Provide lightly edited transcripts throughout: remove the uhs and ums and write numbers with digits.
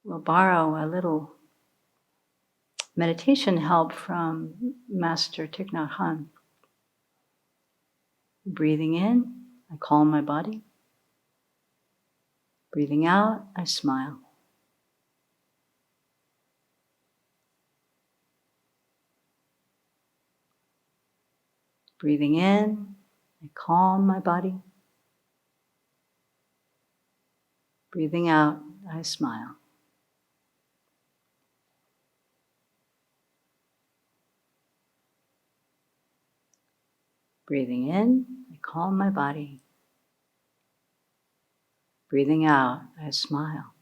We'll borrow a little meditation help from Master Thich Nhat Hanh. Breathing in, I calm my body. Breathing out, I smile. Breathing in, I calm my body. Breathing out, I smile. Breathing in, I calm my body. Breathing out, I smile.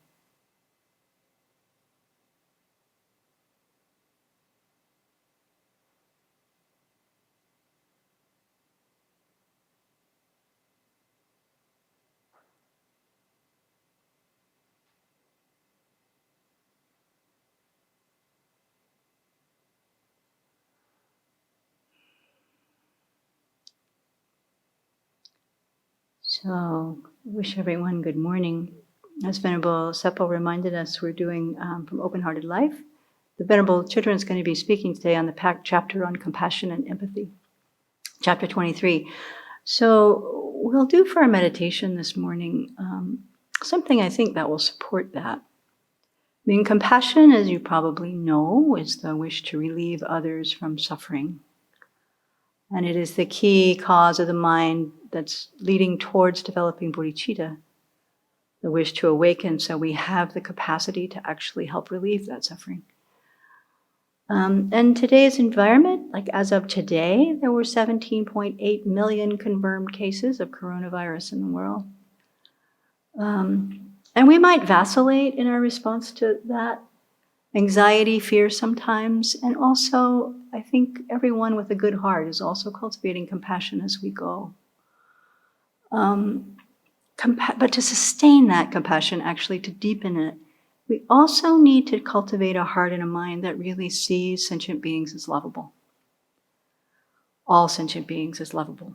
So, I wish everyone good morning. As Venerable Seppo reminded us, we're doing from Open-Hearted Life. The Venerable Children is going to be speaking today on the packed chapter on compassion and empathy, chapter 23. So we'll do for our meditation this morning something I think that will support that. I mean, compassion, as you probably know, is the wish to relieve others from suffering. And it is the key cause of the mind that's leading towards developing bodhicitta, the wish to awaken so we have the capacity to actually help relieve that suffering. And today's environment, like as of today, there were 17.8 million confirmed cases of coronavirus in the world. And we might vacillate in our response to that. Anxiety, fear sometimes, and also I think everyone with a good heart is also cultivating compassion as we go. But to sustain that compassion, actually to deepen it, we also need to cultivate a heart and a mind that really sees sentient beings as lovable. All sentient beings as lovable,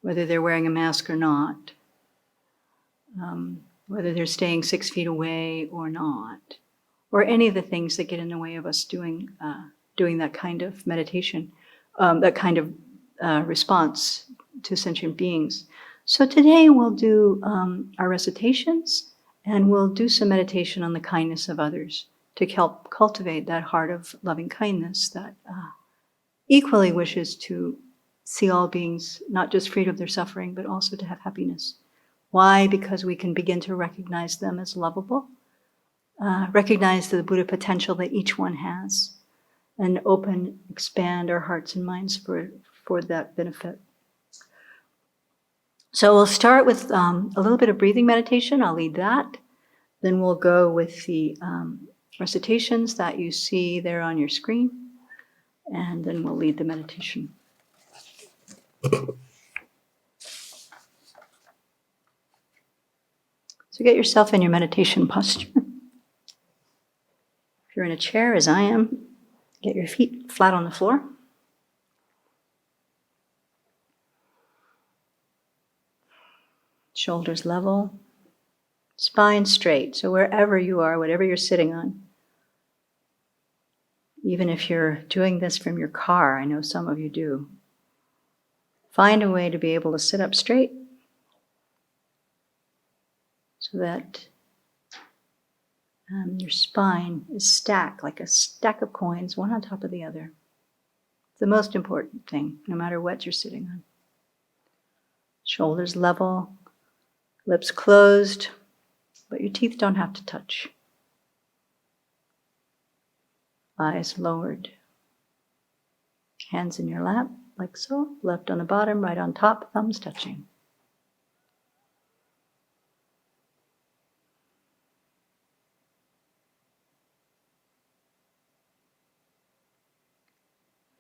whether they're wearing a mask or not, whether they're staying 6 feet away or not, or any of the things that get in the way of us doing that kind of meditation, that kind of response to sentient beings. So today we'll do our recitations, and we'll do some meditation on the kindness of others to help cultivate that heart of loving kindness that equally wishes to see all beings not just freed of their suffering, but also to have happiness. Why? Because we can begin to recognize them as lovable, recognize the Buddha potential that each one has, and expand our hearts and minds for that benefit. So we'll start with a little bit of breathing meditation. I'll lead that. Then we'll go with the recitations that you see there on your screen. And then we'll lead the meditation. So get yourself in your meditation posture. If you're in a chair, as I am, get your feet flat on the floor. Shoulders level, spine straight. So wherever you are, whatever you're sitting on, even if you're doing this from your car, I know some of you do, find a way to be able to sit up straight so that your spine is stacked like a stack of coins, one on top of the other. It's the most important thing, no matter what you're sitting on. Shoulders level, lips closed, but your teeth don't have to touch. Eyes lowered. Hands in your lap, like so. Left on the bottom, right on top, thumbs touching.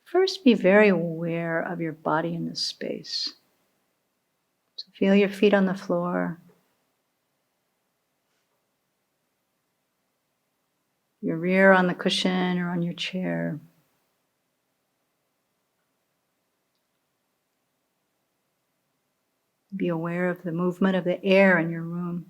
First, be very aware of your body in this space. So feel your feet on the floor. Your rear on the cushion or on your chair. Be aware of the movement of the air in your room.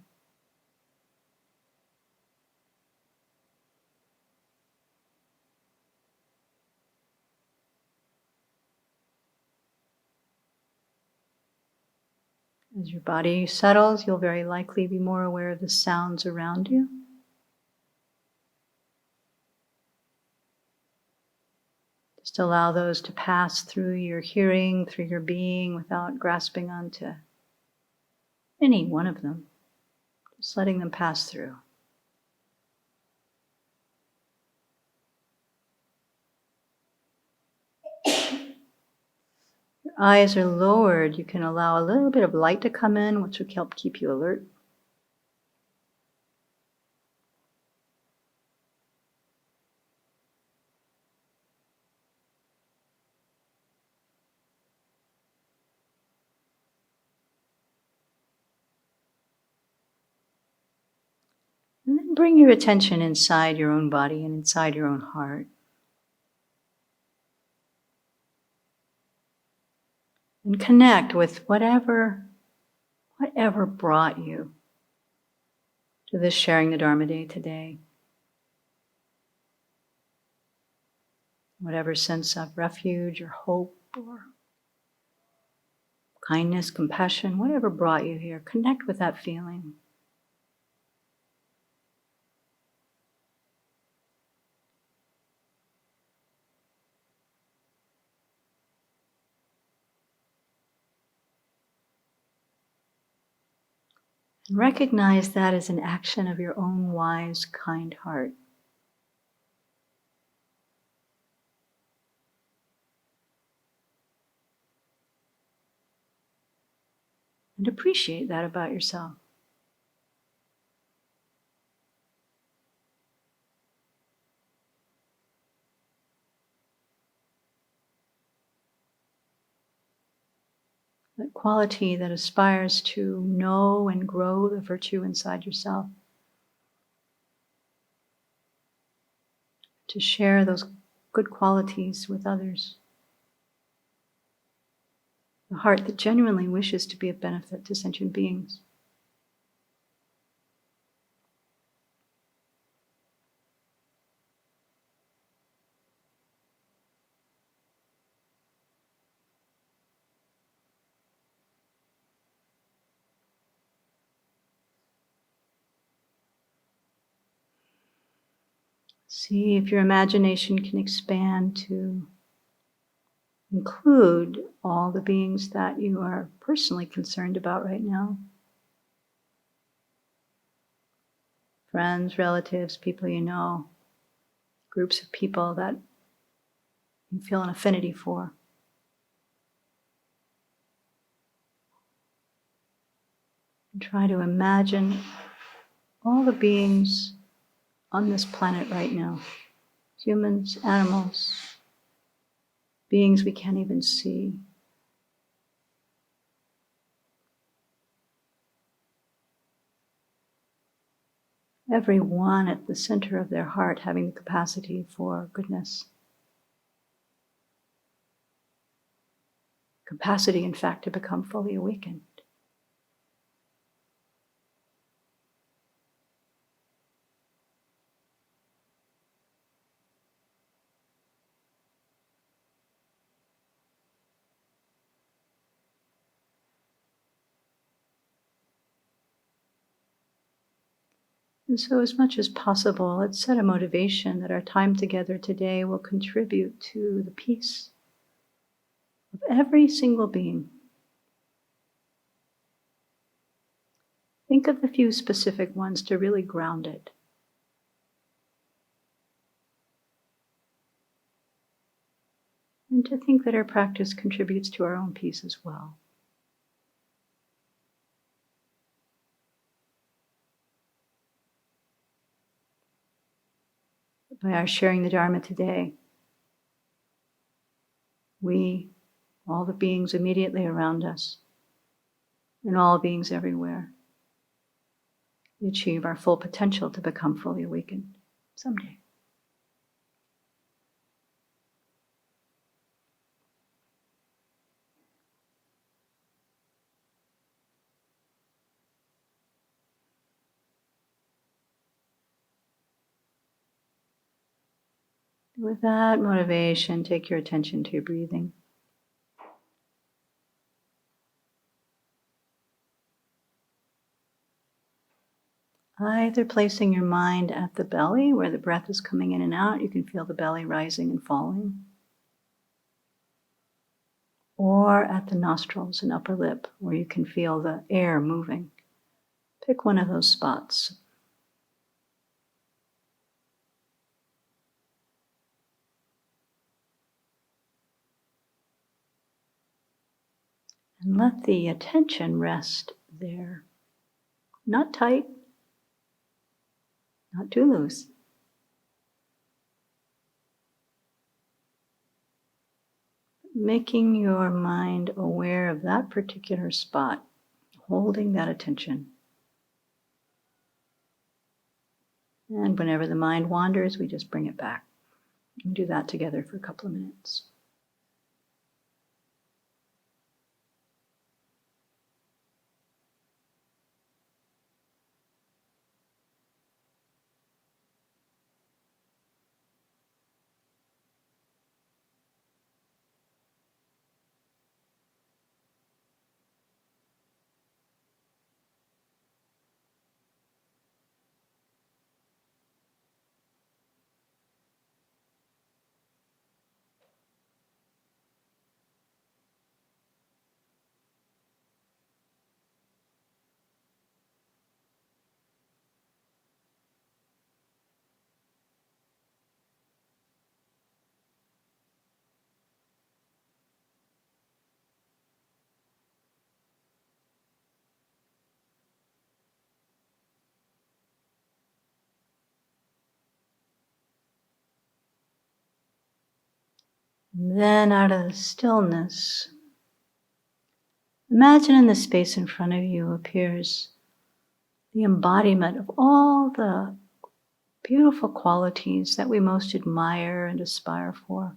As your body settles, you'll very likely be more aware of the sounds around you. Just allow those to pass through your hearing, through your being, without grasping onto any one of them. Just letting them pass through. Your eyes are lowered. You can allow a little bit of light to come in, which will help keep you alert. And then bring your attention inside your own body and inside your own heart. And connect with whatever brought you to this Sharing the Dharma day today. Whatever sense of refuge or hope or kindness, compassion, whatever brought you here, connect with that feeling. And recognize that as an action of your own wise, kind heart. And appreciate that about yourself. That quality that aspires to know and grow the virtue inside yourself. To share those good qualities with others. The heart that genuinely wishes to be of benefit to sentient beings. See if your imagination can expand to include all the beings that you are personally concerned about right now. Friends, relatives, people you know, groups of people that you feel an affinity for. And try to imagine all the beings on this planet right now. Humans, animals, beings we can't even see. Everyone at the center of their heart having the capacity for goodness. Capacity, in fact, to become fully awakened. And so as much as possible, let's set a motivation that our time together today will contribute to the peace of every single being. Think of the few specific ones to really ground it. And to think that our practice contributes to our own peace as well. By our sharing the Dharma today, we, all the beings immediately around us, and all beings everywhere, we achieve our full potential to become fully awakened someday. With that motivation, take your attention to your breathing. Either placing your mind at the belly, where the breath is coming in and out, you can feel the belly rising and falling, or at the nostrils and upper lip, where you can feel the air moving. Pick one of those spots. And let the attention rest there. Not tight, not too loose. Making your mind aware of that particular spot, holding that attention. And whenever the mind wanders, we just bring it back. And do that together for a couple of minutes. And then out of the stillness, imagine in the space in front of you appears the embodiment of all the beautiful qualities that we most admire and aspire for.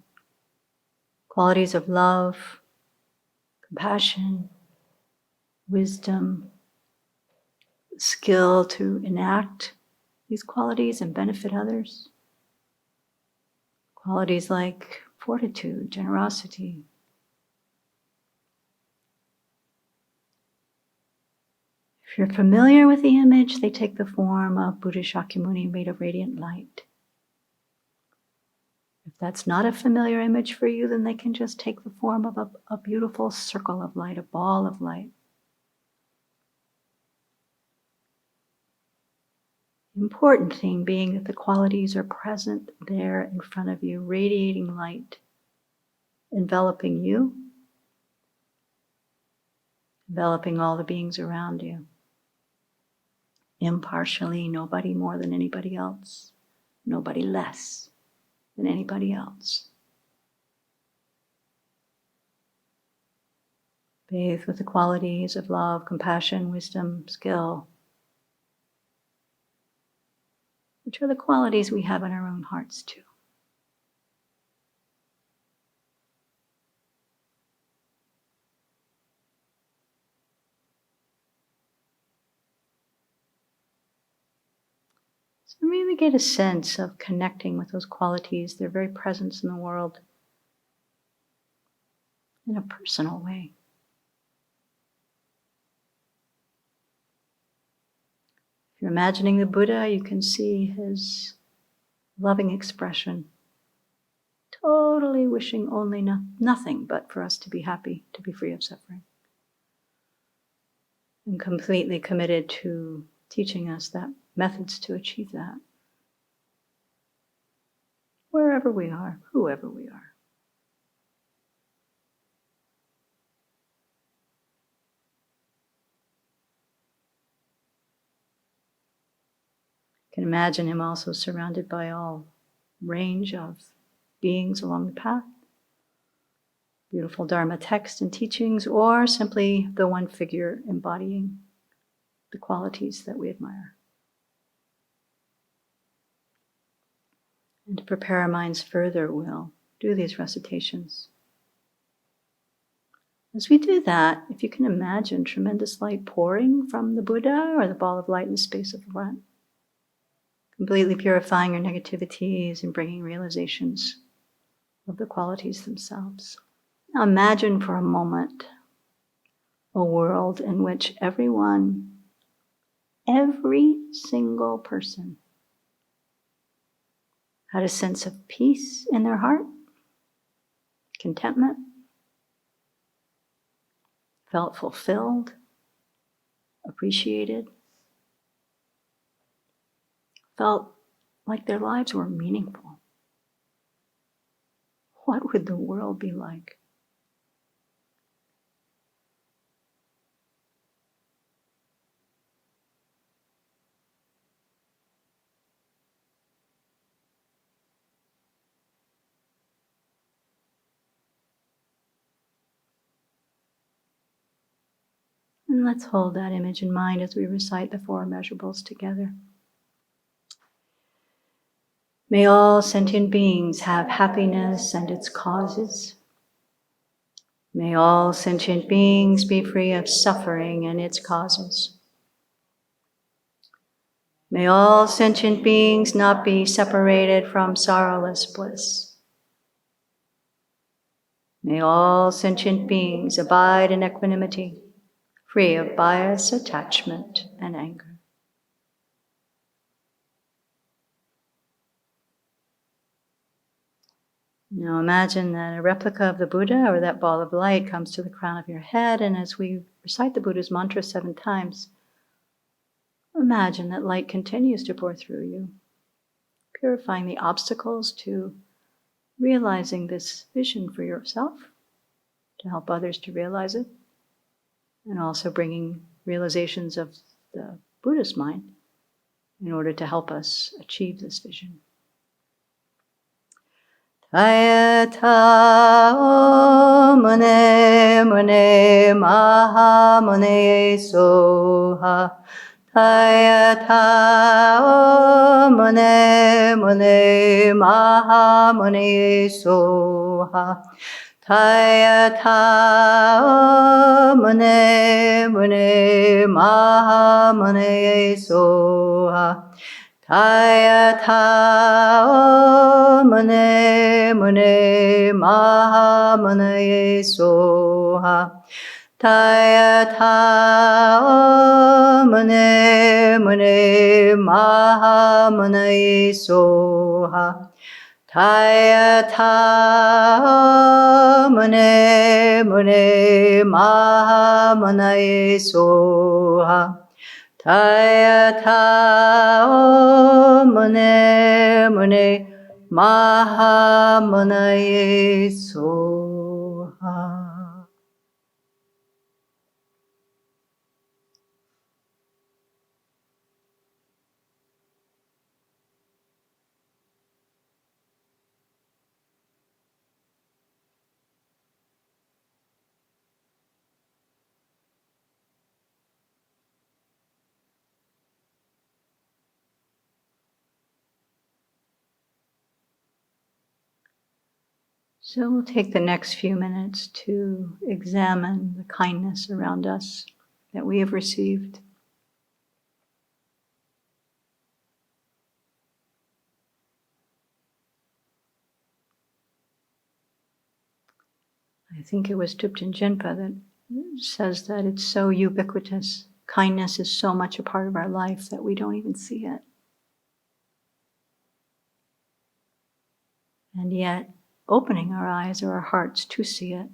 Qualities of love, compassion, wisdom, skill to enact these qualities and benefit others. Qualities like fortitude, generosity. If you're familiar with the image, they take the form of Buddha Shakyamuni made of radiant light. If that's not a familiar image for you, then they can just take the form of a beautiful circle of light, a ball of light. The important thing being that the qualities are present there in front of you, radiating light, enveloping you, enveloping all the beings around you. Impartially, nobody more than anybody else, nobody less than anybody else. Bathed with the qualities of love, compassion, wisdom, skill, which are the qualities we have in our own hearts too. So really get a sense of connecting with those qualities, their very presence in the world, in a personal way. If you're imagining the Buddha, you can see his loving expression, totally wishing only nothing but for us to be happy, to be free of suffering. And completely committed to teaching us that methods to achieve that. Wherever we are, whoever we are. You can imagine him also surrounded by all range of beings along the path. Beautiful Dharma text and teachings, or simply the one figure embodying the qualities that we admire. And to prepare our minds further, we'll do these recitations. As we do that, if you can imagine tremendous light pouring from the Buddha or the ball of light in the space of the front, completely purifying your negativities and bringing realizations of the qualities themselves. Now imagine for a moment a world in which everyone every single person had a sense of peace in their heart, contentment, felt fulfilled, appreciated, felt like their lives were meaningful. What would the world be like? And let's hold that image in mind as we recite the Four Measurables together. May all sentient beings have happiness and its causes. May all sentient beings be free of suffering and its causes. May all sentient beings not be separated from sorrowless bliss. May all sentient beings abide in equanimity, free of bias, attachment, and anger. Now imagine that a replica of the Buddha or that ball of light comes to the crown of your head, and as we recite the Buddha's mantra 7 times, imagine that light continues to pour through you, purifying the obstacles to realizing this vision for yourself, to help others to realize it, and also bringing realizations of the Buddhist mind in order to help us achieve this vision. Tayata o mune mune maha mune soha. Tayata o mune mune maha mune soha. Tayata o mune mune maha mune soha. Tayata o mune mune maha mune soha. Tayata o mune mune maha mune soha. Tayata o mune mune maha mune soha. Tayata o mune mune maha mune soha. So we'll take the next few minutes to examine the kindness around us that we have received. I think it was Thubten Jinpa that says that it's so ubiquitous. Kindness is so much a part of our life that we don't even see it. And yet, opening our eyes or our hearts to see it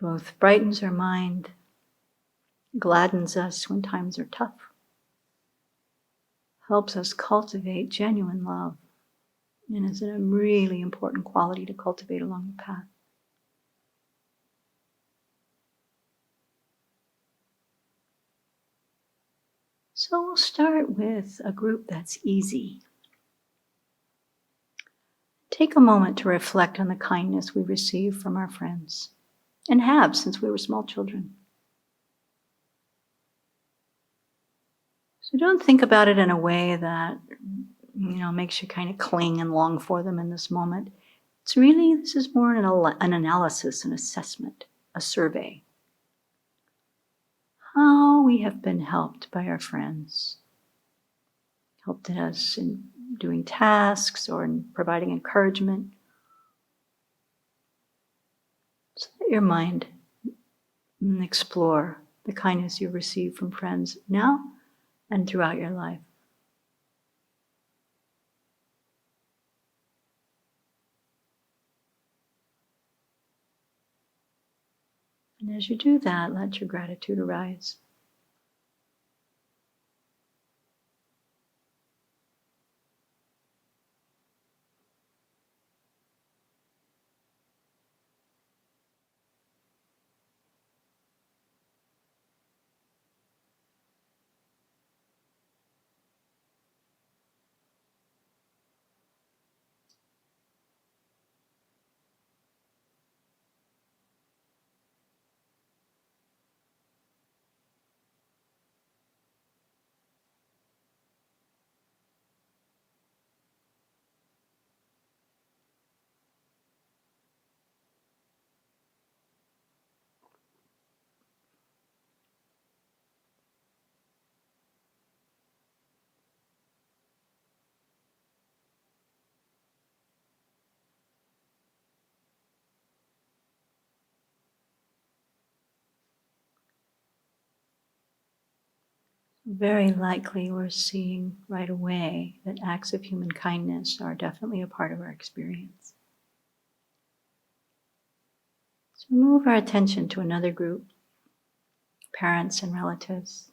both brightens our mind, gladdens us when times are tough, helps us cultivate genuine love, and is a really important quality to cultivate along the path. So we'll start with a group that's easy. Take a moment to reflect on the kindness we receive from our friends, and have since we were small children. So don't think about it in a way that, makes you kind of cling and long for them in this moment. This is more an analysis, an assessment, a survey. How we have been helped by our friends. Helped us in doing tasks or in providing encouragement. So let your mind explore the kindness you've received from friends now and throughout your life. And as you do that, let your gratitude arise. Very likely we're seeing right away that acts of human kindness are definitely a part of our experience. So move our attention to another group, parents and relatives.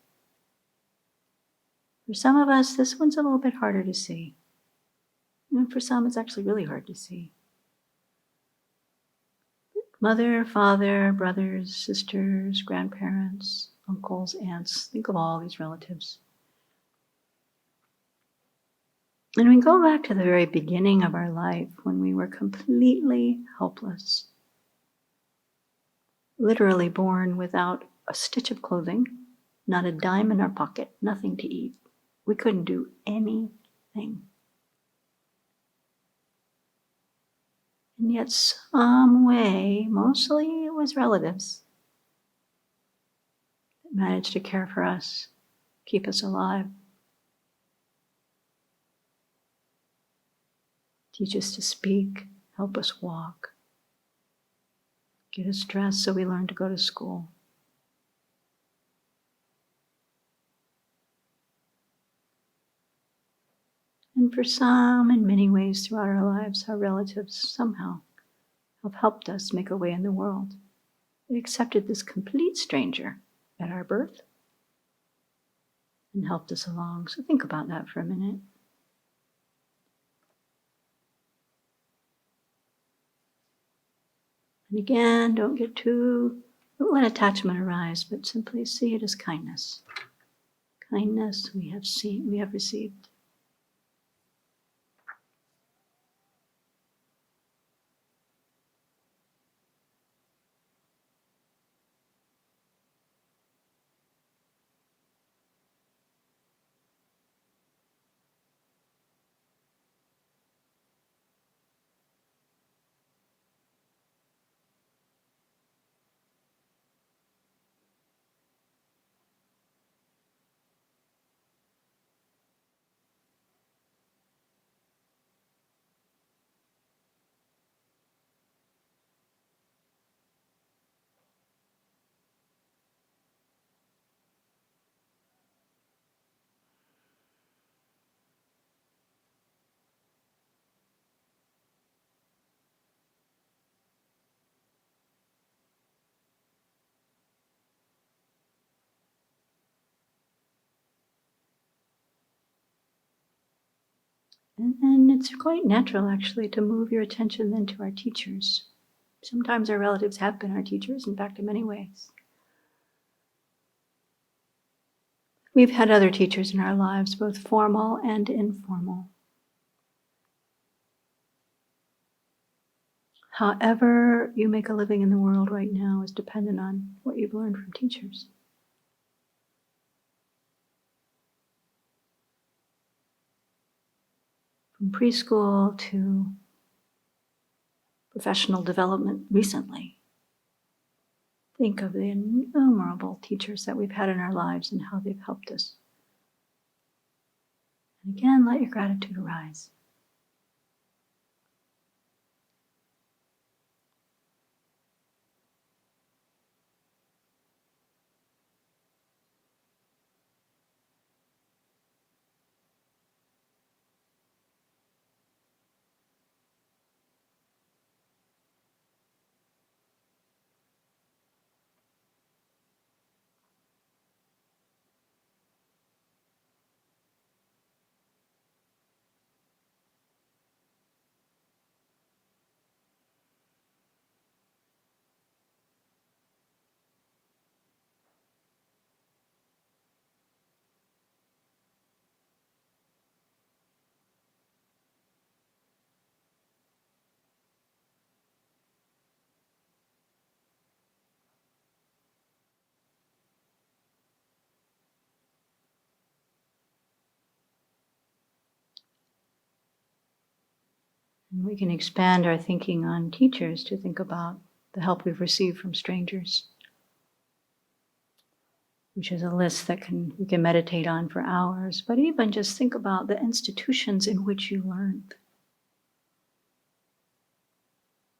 For some of us, this one's a little bit harder to see. And for some, it's actually really hard to see. Mother, father, brothers, sisters, grandparents, uncles, aunts. Think of all these relatives. And we go back to the very beginning of our life when we were completely helpless. Literally born without a stitch of clothing, not a dime in our pocket, nothing to eat. We couldn't do anything. And yet some way, mostly it was relatives, that managed to care for us, keep us alive, teach us to speak, help us walk, get us dressed so we learn to go to school. And for some, in many ways throughout our lives, our relatives somehow have helped us make a way in the world. They accepted this complete stranger at our birth and helped us along. So think about that for a minute. And again, don't let attachment arise, but simply see it as kindness. Kindness we have received. And then it's quite natural, actually, to move your attention then to our teachers. Sometimes our relatives have been our teachers, in fact, in many ways. We've had other teachers in our lives, both formal and informal. However you make a living in the world right now is dependent on what you've learned from teachers. From preschool to professional development recently. Think of the innumerable teachers that we've had in our lives and how they've helped us. And again, let your gratitude arise. And we can expand our thinking on teachers to think about the help we've received from strangers, which is a list that we can meditate on for hours, but even just think about the institutions in which you learned.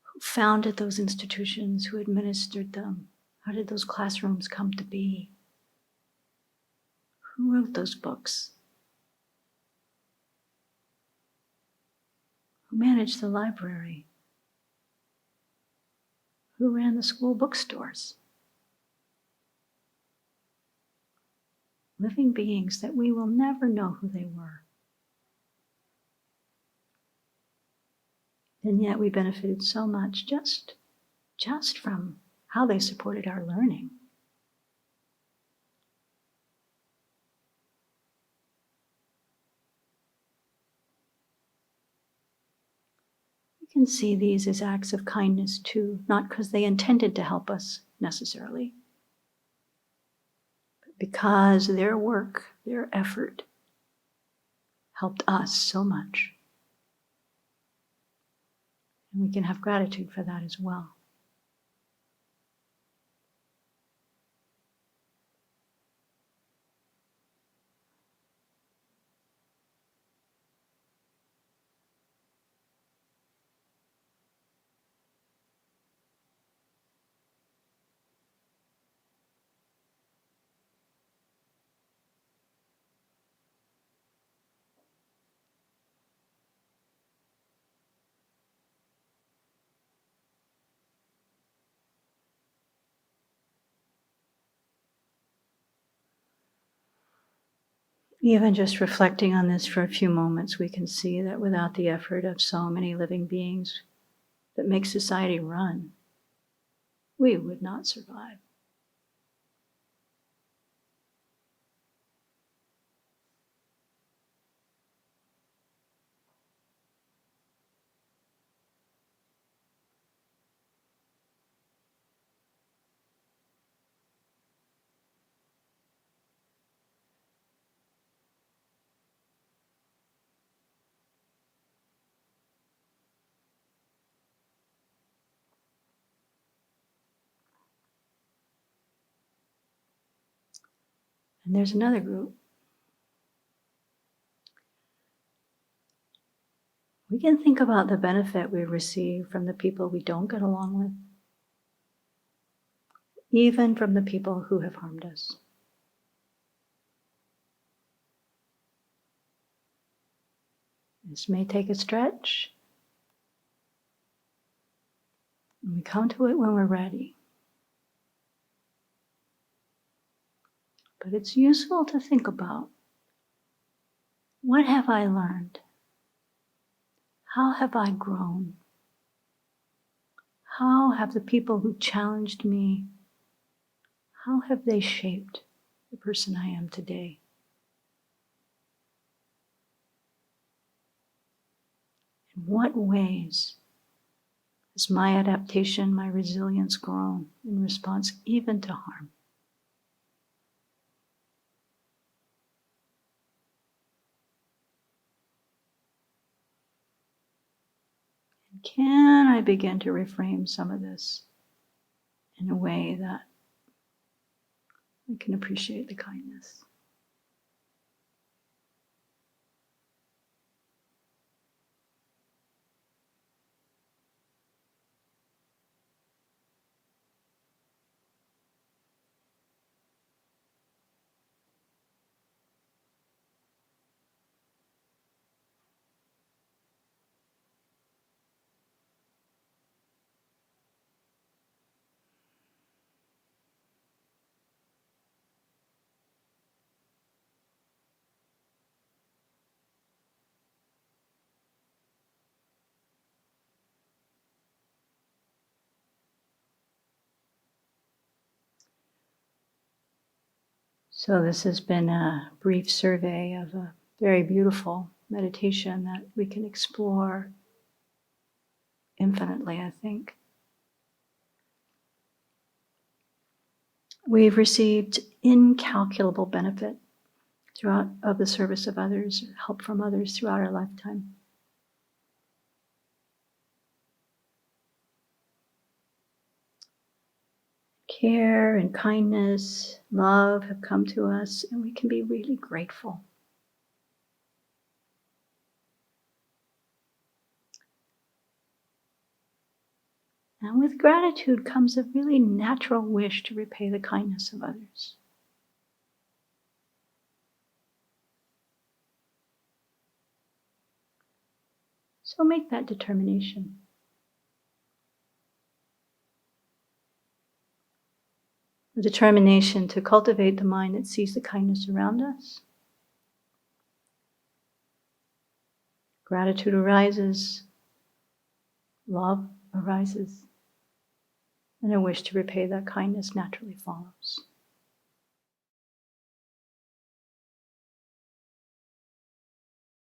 Who founded those institutions? Who administered them? How did those classrooms come to be? Who wrote those books? Who managed the library? Who ran the school bookstores? Living beings that we will never know who they were. And yet we benefited so much just from how they supported our learning. We can see these as acts of kindness too, not because they intended to help us necessarily, but because their work, their effort, helped us so much. And we can have gratitude for that as well. Even just reflecting on this for a few moments, we can see that without the effort of so many living beings that make society run, we would not survive. And there's another group. We can think about the benefit we receive from the people we don't get along with, even from the people who have harmed us. This may take a stretch. And we come to it when we're ready. But it's useful to think about, what have I learned? How have I grown? How have the people who challenged me, how have they shaped the person I am today? In what ways has my adaptation, my resilience grown in response even to harm? And can I begin to reframe some of this in a way that I can appreciate the kindness? So this has been a brief survey of a very beautiful meditation that we can explore infinitely, I think. We've received incalculable benefit throughout of the service of others, help from others throughout our lifetime. care and kindness, love have come to us, and we can be really grateful. And with gratitude comes a really natural wish to repay the kindness of others. So make that determination. The determination to cultivate the mind that sees the kindness around us. Gratitude arises, love arises, and a wish to repay that kindness naturally follows.